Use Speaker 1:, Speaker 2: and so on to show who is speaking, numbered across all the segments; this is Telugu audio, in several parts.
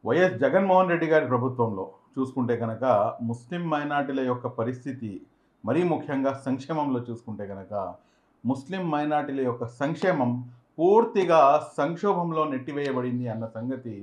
Speaker 1: వైఎస్ జగన్మోహన్ రెడ్డి గారి ప్రభుత్వంలో చూసుకుంటే కనుక ముస్లిం మైనార్టీల యొక్క పరిస్థితి మరీ ముఖ్యంగా సంక్షేమంలో చూసుకుంటే కనుక ముస్లిం మైనార్టీల యొక్క సంక్షేమం పూర్తిగా సంక్షోభంలో నెట్టివేయబడింది అన్న సంగతి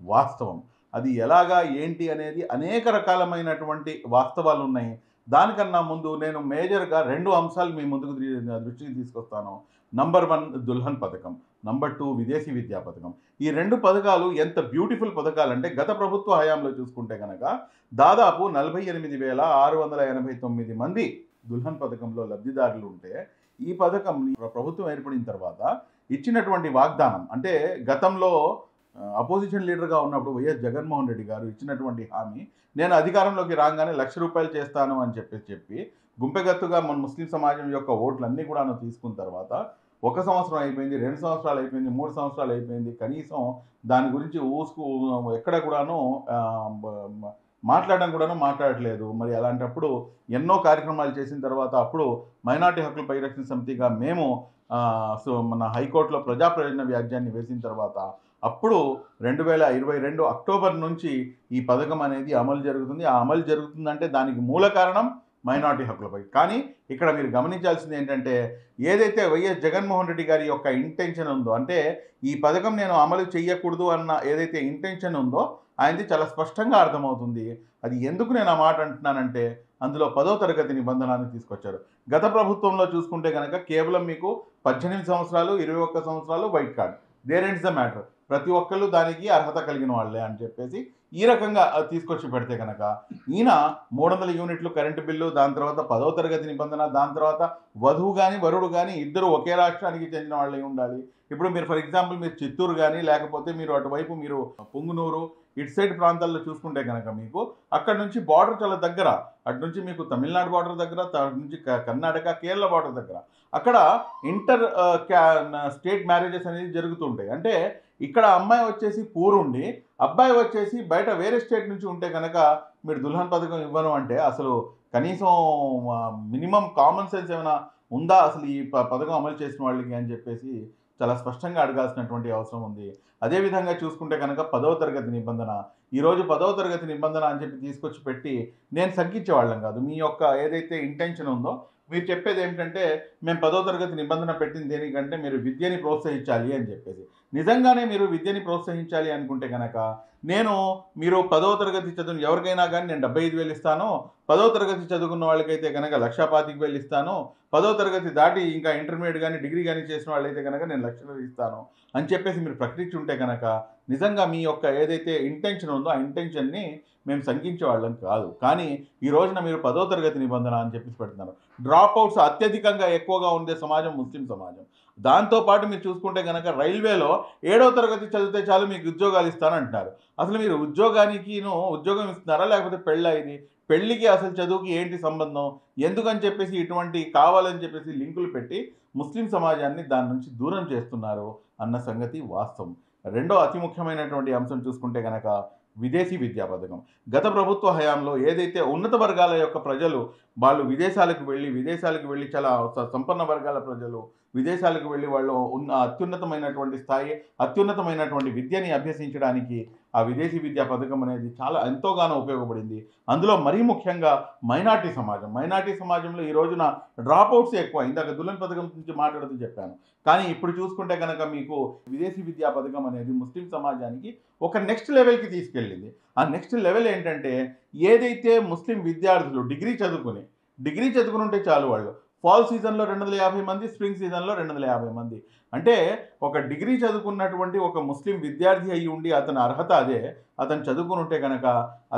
Speaker 1: వాస్తవం. అది ఎలాగా ఏంటి అనేది అనేక రకాలమైనటువంటి వాస్తవాలు ఉన్నాయి. దానికన్నా ముందు నేను మేజర్‌గా 2 అంశాలు మీ ముందుకు దృష్టికి తీసుకొస్తాను. నంబర్ 1 దుల్హన్ పథకం. నంబర్ 2 విదేశీ విద్యా పథకం. ఈ 2 పథకాలు ఎంత బ్యూటిఫుల్ పథకాలంటే గత ప్రభుత్వ హయాంలో చూసుకుంటే గనక దాదాపు 48,689 మంది దుల్హన్ పథకంలో లబ్ధిదారులు ఉంటే, ఈ పథకం ప్రభుత్వం ఏర్పడిన తర్వాత ఇచ్చినటువంటి వాగ్దానం అంటే గతంలో అపోజిషన్ లీడర్‌గా ఉన్నప్పుడు వైఎస్ జగన్మోహన్ రెడ్డి గారు ఇచ్చినటువంటి హామీ, నేను అధికారంలోకి రాగానే ₹1,00,000 చేస్తాను అని చెప్పి గుంపెగత్తుగా మన ముస్లిం సమాజం యొక్క ఓట్లన్నీ కూడాను తీసుకున్న తర్వాత 1 సంవత్సరం అయిపోయింది, 2 సంవత్సరాలు అయిపోయింది, 3 సంవత్సరాలు అయిపోయింది. కనీసం దాని గురించి ఎక్కడ కూడాను బ మ మాట్లాడడం కూడాను మాట్లాడట్లేదు. మరి అలాంటప్పుడు ఎన్నో కార్యక్రమాలు చేసిన తర్వాత అప్పుడు మైనారిటీ హక్కుల పరిరక్షణ సమితిగా మేము మన హైకోర్టులో ప్రజా ప్రయోజన వ్యాజ్యాన్ని వేసిన తర్వాత అప్పుడు 2022 అక్టోబర్ నుంచి ఈ పథకం అనేది అమలు జరుగుతుంది. ఆ అమలు జరుగుతుందంటే దానికి మూల కారణం మైనారిటీ హక్కులపై. కానీ ఇక్కడ మీరు గమనించాల్సింది ఏంటంటే, ఏదైతే వైఎస్ జగన్మోహన్ రెడ్డి గారి యొక్క ఇంటెన్షన్ ఉందో, అంటే ఈ పథకం నేను అమలు చేయకూడదు అన్న ఏదైతే ఇంటెన్షన్ ఉందో ఆయనది చాలా స్పష్టంగా అర్థమవుతుంది. అది ఎందుకు నేను ఆ మాట అంటున్నానంటే, అందులో 10వ తరగతి నిబంధనని తీసుకొచ్చారు. గత ప్రభుత్వంలో చూసుకుంటే గనక కేవలం మీకు 18 సంవత్సరాలు, 21 సంవత్సరాలు white card. There ends the matter. ప్రతి ఒక్కళ్ళు దానికి అర్హత కలిగిన వాళ్ళే అని చెప్పేసి ఈ రకంగా తీసుకొచ్చి పెడితే కనుక ఈయన 300 యూనిట్లు కరెంటు బిల్లు, దాని తర్వాత 10వ తరగతి నిబంధన, దాని తర్వాత వధువు కానీ వరుడు కానీ ఇద్దరు ఒకే రాష్ట్రానికి చెందిన వాళ్ళే ఉండాలి. ఇప్పుడు మీరు ఫర్ ఎగ్జాంపుల్ మీరు చిత్తూరు కానీ లేకపోతే మీరు అటువైపు మీరు పొంగునూరు ఇటు సైడ్ ప్రాంతాల్లో చూసుకుంటే కనుక మీకు అక్కడ నుంచి బార్డర్ చాలా దగ్గర, అటు నుంచి మీకు తమిళనాడు బార్డర్ దగ్గర, అటు నుంచి కర్ణాటక కేరళ బార్డర్ దగ్గర అక్కడ ఇంటర్ స్టేట్ మ్యారేజెస్ అనేది జరుగుతుంటాయి. అంటే ఇక్కడ అమ్మాయి వచ్చేసి పూరుండి అబ్బాయి వచ్చేసి బయట వేరే స్టేట్ నుంచి ఉంటే కనుక మీరు దుల్హన్ పథకం ఇవ్వను అంటే అసలు కనీసం మినిమం కామన్ సెన్స్ ఏమైనా ఉందా అసలు ఈ పథకం అమలు చేసిన వాళ్ళకి అని చెప్పేసి చాలా స్పష్టంగా అడగాల్సినటువంటి అవసరం ఉంది. అదేవిధంగా చూసుకుంటే కనుక 10వ తరగతి నిబంధన, ఈరోజు 10వ తరగతి నిబంధన అని చెప్పి తీసుకొచ్చి పెట్టి నేను తగ్గించేవాళ్ళం కాదు. మీ యొక్క ఏదైతే ఇంటెన్షన్ ఉందో మీరు చెప్పేది ఏమిటంటే, మేము 10వ తరగతి నిబంధన పెట్టింది దేనికంటే మీరు విద్యని ప్రోత్సహించాలి అని చెప్పేసి. నిజంగానే మీరు విద్యని ప్రోత్సహించాలి అనుకుంటే కనుక మీరు 10వ తరగతి చదువుని ఎవరికైనా కానీ నేను 75,000 ఇస్తాను, 10వ తరగతి చదువుకున్న వాళ్ళకైతే కనుక 1,25,000 ఇస్తాను, 10వ తరగతి దాటి ఇంకా ఇంటర్మీడియట్ కానీ డిగ్రీ కానీ చేసిన వాళ్ళైతే కనుక నేను 1,00,000 ఇస్తాను అని చెప్పేసి మీరు ప్రకటించి ఉంటే కనుక నిజంగా మీ యొక్క ఏదైతే ఇంటెన్షన్ ఉందో ఆ ఇంటెన్షన్ని మేము శంకించే వాళ్ళం కాదు. కానీ ఈ రోజున మీరు 10వ తరగతి నిబంధన అని చెప్పేసి పెడుతున్నారు. డ్రాప్ అవుట్స్ అత్యధికంగా ఎక్కువగా ఉండే సమాజం ముస్లిం సమాజం. దాంతోపాటు మీరు చూసుకుంటే కనుక రైల్వేలో 7వ తరగతి చదివితే చాలు మీకు ఉద్యోగాలు ఇస్తానంటున్నారు. అసలు మీరు ఉద్యోగం ఇస్తున్నారా లేకపోతే పెళ్ళా ఇది? పెళ్ళికి అసలు చదువుకి ఏంటి సంబంధం? ఎందుకని చెప్పేసి ఇటువంటి కావాలని చెప్పేసి లింకులు పెట్టి ముస్లిం సమాజాన్ని దాని నుంచి దూరం చేస్తున్నారు అన్న సంగతి వాస్తవం. రెండో అతి ముఖ్యమైనటువంటి అంశం చూసుకుంటే గనక విదేశీ విద్యా పథకం. గత ప్రభుత్వ హయాంలో ఏదైతే ఉన్నత వర్గాల యొక్క ప్రజలు వాళ్ళు విదేశాలకు వెళ్ళి చాలా సంపన్న వర్గాల ప్రజలు విదేశాలకు వెళ్ళి వాళ్ళు ఉన్న అత్యున్నతమైనటువంటి స్థాయి, అత్యున్నతమైనటువంటి విద్యని అభ్యసించడానికి ఆ విదేశీ విద్యా పథకం అనేది చాలా ఎంతోగానో ఉపయోగపడింది. అందులో మరీ ముఖ్యంగా మైనార్టీ సమాజంలో ఈ రోజున డ్రాప్ అవుట్స్ ఎక్కువ. ఇందాక దుల్హన్ పథకం గురించి మాట్లాడుతూ చెప్పాను. కానీ ఇప్పుడు చూసుకుంటే కనుక మీకు విదేశీ విద్యా పథకం అనేది ముస్లిం సమాజానికి ఒక నెక్స్ట్ లెవెల్‌కి తీసుకెళ్ళింది. ఆ నెక్స్ట్ లెవెల్ ఏంటంటే, ఏదైతే ముస్లిం విద్యార్థులు డిగ్రీ చదువుకునుంటే చాలు వాళ్ళు. ఫాల్ సీజన్‌లో 250 మంది, స్ప్రింగ్ సీజన్‌లో 250 మంది. అంటే ఒక డిగ్రీ చదువుకున్నటువంటి ఒక ముస్లిం విద్యార్థి అయ్యి ఉండి అతని అర్హత అదే. అతను చదువుకునుంటే గనక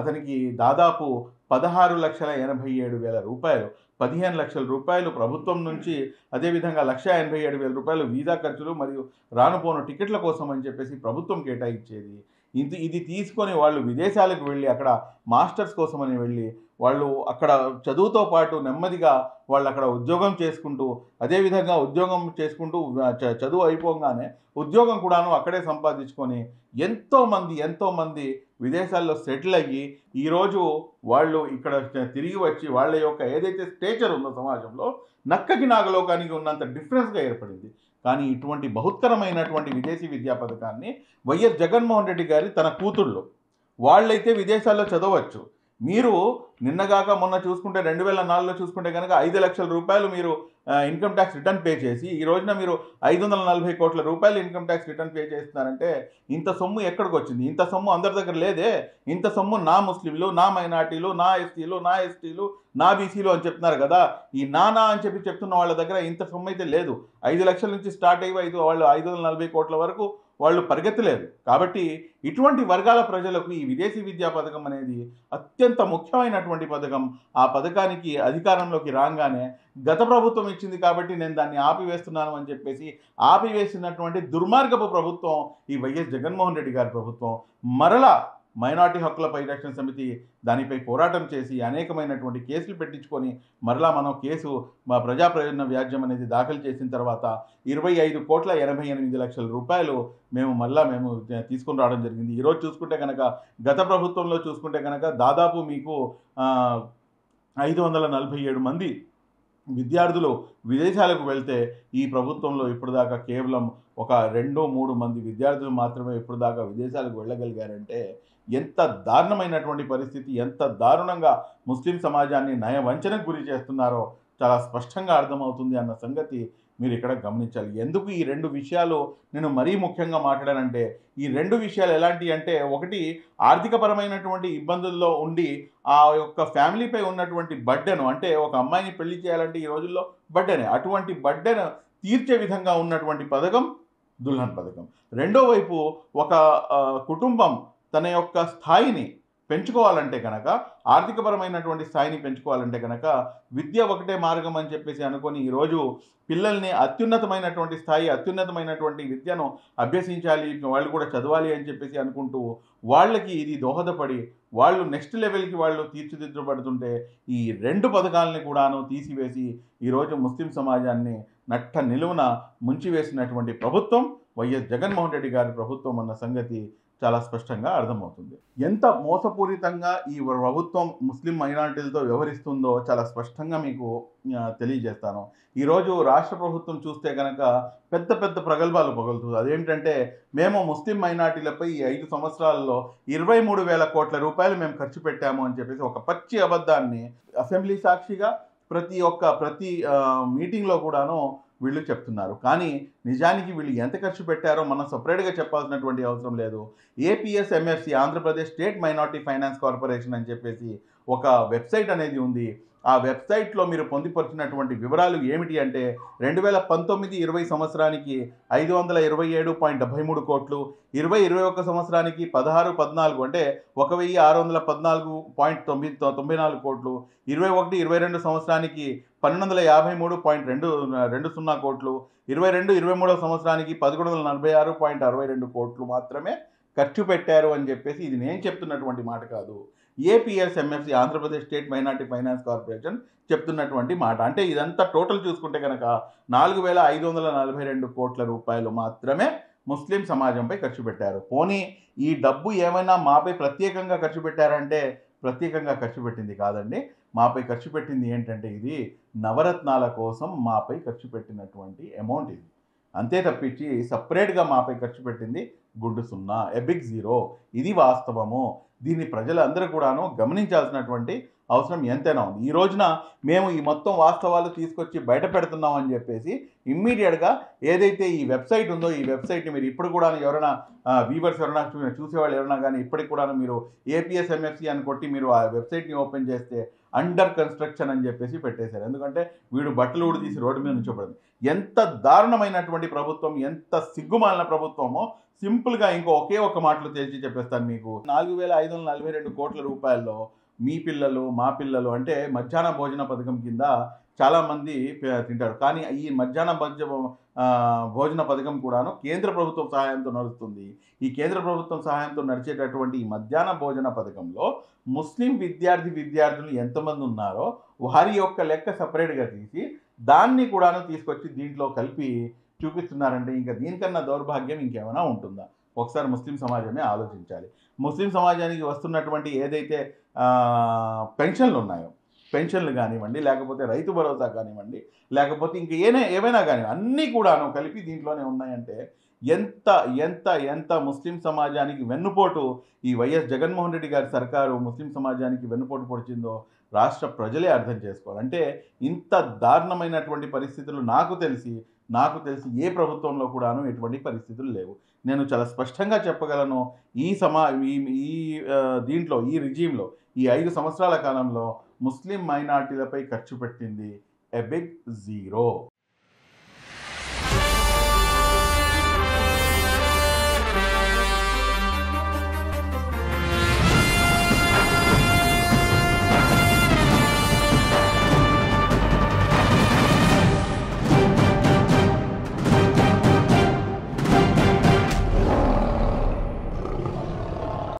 Speaker 1: అతనికి దాదాపు రూ. 16,87,000 ప్రభుత్వం నుంచి, అదేవిధంగా రూ. 1,87,000 వీసా ఖర్చులు మరియు రానుపోను టికెట్ల కోసం అని చెప్పేసి ప్రభుత్వం కేటాయించేది. ఇది తీసుకొని వాళ్ళు విదేశాలకు వెళ్ళి అక్కడ మాస్టర్స్ కోసమని వెళ్ళి వాళ్ళు అక్కడ చదువుతో పాటు నెమ్మదిగా వాళ్ళు అక్కడ ఉద్యోగం చేసుకుంటూ, అదేవిధంగా ఉద్యోగం చేసుకుంటూ చదువు అయిపోగానే ఉద్యోగం కూడాను అక్కడే సంపాదించుకొని ఎంతోమంది విదేశాల్లో సెటిల్ అయ్యి ఈరోజు వాళ్ళు ఇక్కడ తిరిగి వచ్చి వాళ్ళ యొక్క ఏదైతే స్టేచర్ ఉందో సమాజంలో నక్కకి నాగలోకానికి ఉన్నంత డిఫరెన్స్‌గా ఏర్పడింది. కానీ ఇటువంటి బహుత్తరమైనటువంటి విదేశీ విద్యా పథకాన్ని వైఎస్ జగన్మోహన్ రెడ్డి గారి తన కూతుళ్ళు వాళ్ళైతే విదేశాల్లో చదవచ్చు. మీరు నిన్నగాక మొన్న చూసుకుంటే 2004లో చూసుకుంటే కనుక 5,00,000 రూపాయలు మీరు ఇన్కమ్ ట్యాక్స్ రిటర్న్ పే చేసి, ఈ రోజున మీరు 540 కోట్ల రూపాయలు ఇన్కమ్ ట్యాక్స్ రిటర్న్ పే చేస్తున్నారంటే ఇంత సొమ్ము ఎక్కడికొచ్చింది? ఇంత సొమ్ము అందరి దగ్గర లేదే. ఇంత సొమ్ము నా ముస్లింలు, నా మైనార్టీలు, నా ఎస్టీలు, నా ఎస్టీలు, నా బీసీలు అని చెప్తున్నారు కదా. ఈ నానా అని చెప్తున్న వాళ్ళ దగ్గర ఇంత సొమ్ము అయితే లేదు. 5,00,000 నుంచి స్టార్ట్ అయ్యి వాళ్ళు 540 కోట్ల వరకు వాళ్ళు పరిగెత్తలేదు. కాబట్టి ఇటువంటి వర్గాల ప్రజలకు ఈ విదేశీ విద్యా పథకం అనేది అత్యంత ముఖ్యమైనటువంటి పథకం. ఆ పథకానికి అధికారంలోకి రాగానే గత ప్రభుత్వం ఇచ్చింది కాబట్టి నేను దాన్ని ఆపివేస్తున్నాను అని చెప్పేసి ఆపివేసినటువంటి దుర్మార్గపు ప్రభుత్వం ఈ వైఎస్ జగన్మోహన్ రెడ్డి గారి ప్రభుత్వం. మరలా మైనార్టీ హక్కుల పరిరక్షణ సమితి దానిపై పోరాటం చేసి అనేకమైనటువంటి కేసులు పెట్టించుకొని మరలా మనం కేసు మా ప్రజా ప్రయోజన వ్యాజ్యం అనేది దాఖలు చేసిన తర్వాత 25,88,00,000 రూపాయలు మేము తీసుకొని రావడం జరిగింది. ఈరోజు చూసుకుంటే కనుక గత ప్రభుత్వంలో చూసుకుంటే కనుక దాదాపు మీకు 547 మంది విద్యార్థులు విదేశాలకు వెళ్తే ఈ ప్రభుత్వంలో ఇప్పటిదాకా కేవలం ఒక 2-3 మంది విద్యార్థులు మాత్రమే ఇప్పటిదాకా విదేశాలకు వెళ్ళగలిగారంటే ఎంత దారుణమైనటువంటి పరిస్థితి, ఎంత దారుణంగా ముస్లిం సమాజాన్ని నయవంచనకు గురి చేస్తున్నారో చాలా స్పష్టంగా అర్థమవుతుంది అన్న సంగతి మీరు ఇక్కడ గమనించాలి. ఎందుకు ఈ 2 విషయాలు నేను మరీ ముఖ్యంగా మాట్లాడానంటే, ఈ 2 విషయాలు ఎలాంటివి అంటే, ఒకటి ఆర్థికపరమైనటువంటి ఇబ్బందుల్లో ఉండి ఆ యొక్క ఫ్యామిలీపై ఉన్నటువంటి బర్డెను, అంటే ఒక అమ్మాయిని పెళ్లి చేయాలంటే ఈ రోజుల్లో బర్డెనే, అటువంటి బర్డెను తీర్చే విధంగా ఉన్నటువంటి పథకం దుల్హన్ పథకం. రెండో వైపు ఒక కుటుంబం తన యొక్క స్థాయిని పెంచుకోవాలంటే కనుక, ఆర్థికపరమైనటువంటి స్థాయిని పెంచుకోవాలంటే కనుక విద్య ఒకటే మార్గం అని చెప్పేసి అనుకొని ఈరోజు పిల్లల్ని అత్యున్నతమైనటువంటి స్థాయి, అత్యున్నతమైనటువంటి విద్యను అభ్యసించాలి, వాళ్ళు కూడా చదవాలి అని చెప్పేసి అనుకుంటూ వాళ్ళకి ఇది దోహదపడి వాళ్ళు నెక్స్ట్ లెవెల్కి వాళ్ళు తీర్చిదిద్దబడుతుంటే ఈ 2 పథకాలని కూడాను తీసివేసి ఈరోజు ముస్లిం సమాజాన్ని నట్ట నిలువున ముంచివేసినటువంటి ప్రభుత్వం వైఎస్ జగన్మోహన్ రెడ్డి గారి ప్రభుత్వం అన్న సంగతి చాలా స్పష్టంగా అర్థమవుతుంది. ఎంత మోసపూరితంగా ఈ ప్రభుత్వం ముస్లిం మైనారిటీలతో వ్యవహరిస్తుందో చాలా స్పష్టంగా మీకు తెలియజేస్తాను. ఈరోజు రాష్ట్ర ప్రభుత్వం చూస్తే కనుక పెద్ద పెద్ద ప్రగల్భాలు పగులుతుంది. అదేంటంటే, మేము ముస్లిం మైనారిటీలపై ఈ 5 సంవత్సరాల్లో 23,000 కోట్ల రూపాయలు మేము ఖర్చు పెట్టాము అని చెప్పేసి ఒక పచ్చి అబద్ధాన్ని అసెంబ్లీ సాక్షిగా ప్రతి మీటింగ్లో కూడాను వీళ్ళు చెప్తున్నారు. కానీ నిజానికి వీళ్ళు ఎంత ఖర్చు పెట్టారో మనం సపరేట్గా చెప్పాల్సినటువంటి అవసరం లేదు. APSMFC, Andhra Pradesh state minority finance corporation అని చెప్పేసి ఒక వెబ్సైట్ అనేది ఉంది. ఆ వెబ్సైట్లో మీరు పొందుపరిచినటువంటి వివరాలు ఏమిటి అంటే, 2019-20 సంవత్సరానికి 527.73 కోట్లు, 2021 సంవత్సరానికి 16-14 అంటే 1,614.94 కోట్లు, 21-22 సంవత్సరానికి 1,253.20 కోట్లు, 22-23 సంవత్సరానికి 1,146.62 కోట్లు మాత్రమే ఖర్చు పెట్టారు అని చెప్పేసి, ఇది నేను చెప్తున్నటువంటి మాట కాదు, APSMFC, Andhra Pradesh state minority finance corporation చెప్తున్నటువంటి మాట. అంటే ఇదంతా టోటల్ చూసుకుంటే కనుక 4,542 కోట్ల రూపాయలు మాత్రమే ముస్లిం సమాజంపై ఖర్చు పెట్టారు. పోనీ ఈ డబ్బు ఏమైనా మాపై ప్రత్యేకంగా ఖర్చు పెట్టారంటే ప్రత్యేకంగా ఖర్చు పెట్టింది కాదండి. మాపై ఖర్చు పెట్టింది ఏంటంటే, ఇది నవరత్నాల కోసం మాపై ఖర్చు పెట్టినటువంటి అమౌంట్ ఇది. అంతే తప్పించి సపరేట్గా మాపై ఖర్చు పెట్టింది గుడ్డు సున్నా, ఎ బిగ్ జీరో. ఇది వాస్తవము. దీన్ని ప్రజలందరూ కూడాను గమనించాల్సినటువంటి అవసరం ఎంతైనా ఉంది. ఈ రోజున మేము ఈ మొత్తం వాస్తవాలు తీసుకొచ్చి బయట పెడుతున్నాం అని చెప్పేసి ఇమ్మీడియట్గా ఏదైతే ఈ వెబ్సైట్ ఉందో, ఈ వెబ్సైట్ని మీరు ఇప్పుడు కూడా ఎవరైనా వ్యూవర్స్ ఎవరైనా చూసేవాళ్ళు ఎవరైనా కానీ ఇప్పటికి కూడా మీరు APSMFC అని కొట్టి మీరు ఆ వెబ్సైట్ని ఓపెన్ చేస్తే అండర్ కన్స్ట్రక్షన్ అని చెప్పేసి పెట్టేశారు. ఎందుకంటే వీడు బట్టలు ఊడి తీసి రోడ్డు మీద నుంచోబడింది. ఎంత దారుణమైనటువంటి ప్రభుత్వం, ఎంత సిగ్గుమాలిన ప్రభుత్వమో సింపుల్గా ఒకే ఒక మాటలో తేల్చి చెప్పేస్తాను మీకు. 4,542 కోట్ల రూపాయల్లో మీ పిల్లలు, మా పిల్లలు అంటే మధ్యాహ్న భోజన పథకం కింద చాలామంది తింటారు. కానీ ఈ మధ్యాహ్న భోజన పథకం కూడాను కేంద్ర ప్రభుత్వం సహాయంతో నడుస్తుంది. ఈ కేంద్ర ప్రభుత్వం సహాయంతో నడిచేటటువంటి ఈ మధ్యాహ్న భోజన పథకంలో ముస్లిం విద్యార్థులు ఎంతమంది ఉన్నారో వారి యొక్క లెక్క సపరేట్గా తీసి దాన్ని కూడాను తీసుకొచ్చి దీంట్లో కలిపి చూపిస్తున్నారంటే ఇంకా దీనికన్నా దౌర్భాగ్యం ఇంకేమైనా ఉంటుందా? ఒకసారి ముస్లిం సమాజమే ఆలోచించాలి. ముస్లిం సమాజానికి వస్తున్నటువంటి ఏదైతే పెన్షన్లు ఉన్నాయో, పెన్షన్లు కానివ్వండి, లేకపోతే రైతు భరోసా కానివ్వండి, లేకపోతే ఇంక ఏవైనా కానివ్వండి, అన్నీ కూడాను కలిపి దీంట్లోనే ఉన్నాయంటే ఎంత ఎంత ఎంత ముస్లిం సమాజానికి వెన్నుపోటు ఈ వైఎస్ జగన్మోహన్ రెడ్డి గారి సర్కారు ముస్లిం సమాజానికి వెన్నుపోటు పొడిచిందో రాష్ట్ర ప్రజలే అర్థం చేసుకోవాలి. అంటే ఇంత దారుణమైనటువంటి పరిస్థితులు నాకు తెలిసి ఏ ప్రభుత్వంలో కూడాను ఎటువంటి పరిస్థితులు లేవు. నేను చాలా స్పష్టంగా చెప్పగలను. ఈ సమా ఈ ఈ దీంట్లో ఈ రిజీమ్‌లో ఈ 5 సంవత్సరాల కాలంలో ముస్లిం మైనారిటీలపై ఖర్చు పెట్టింది ఎ బిగ్ జీరో.